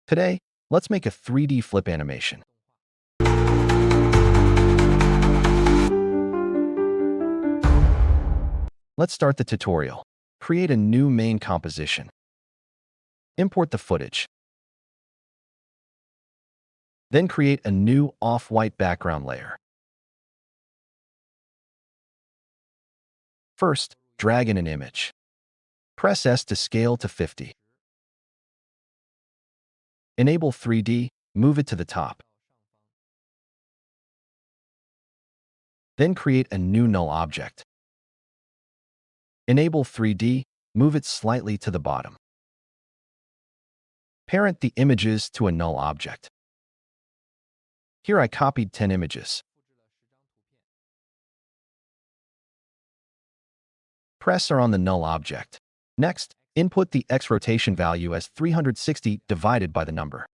Today, let's make a 3D flip animation. Let's start the tutorial. Create a new main composition. Import the footage. Then create a new off-white background layer. First, drag in an image. Press S to scale to 50. Enable 3D, move it to the top. Then create a new null object. Enable 3D, move it slightly to the bottom. Parent the images to a null object. Here I copied 10 images. Press R on the null object. Next, input the X rotation value as 360 divided by the number.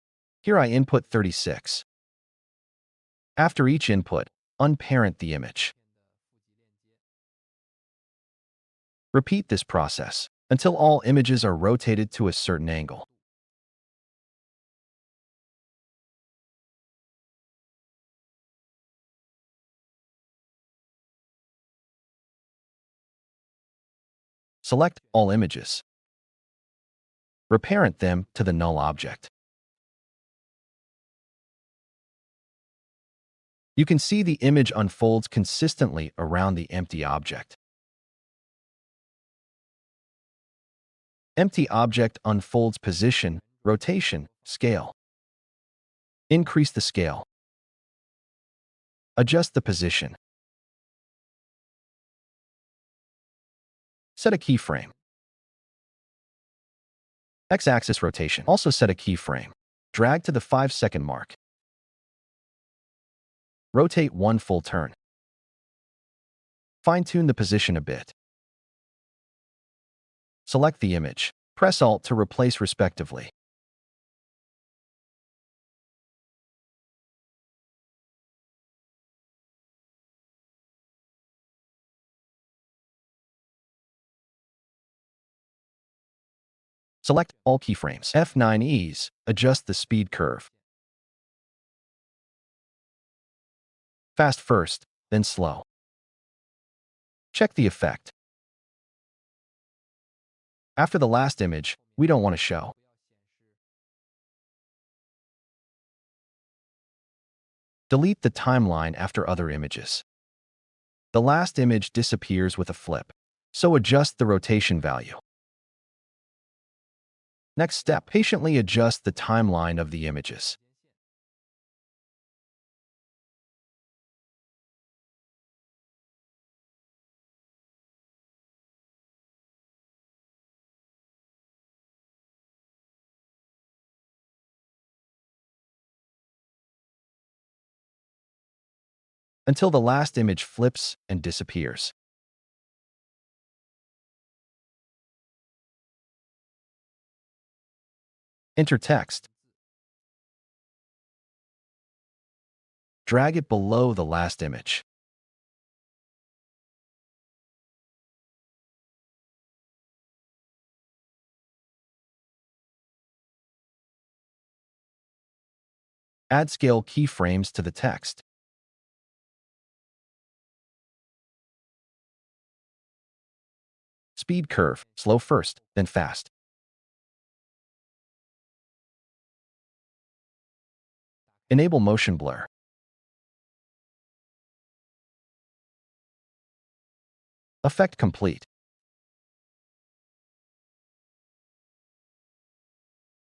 Here I input 36. After each input, unparent the image. Repeat this process until all images are rotated to a certain angle. Select all images. Reparent them to the null object. You can see the image unfolds consistently around the empty object. Empty object unfolds position, rotation, scale. Increase the scale. Adjust the position. Set a keyframe. X-axis rotation. Also set a keyframe. Drag to the 5-second mark. Rotate 1 full turn. Fine-tune the position a bit. Select the image. Press Alt to replace respectively. Select all keyframes. F9 ease. Adjust the speed curve. Fast first, then slow. Check the effect. After the last image, we don't want to show. Delete the timeline after other images. The last image disappears with a flip, so adjust the rotation value. Next step, patiently adjust the timeline of the images. Until the last image flips and disappears. Enter text. Drag it below the last image. Add scale keyframes to the text. Speed curve, slow first, then fast. Enable motion blur. Effect complete.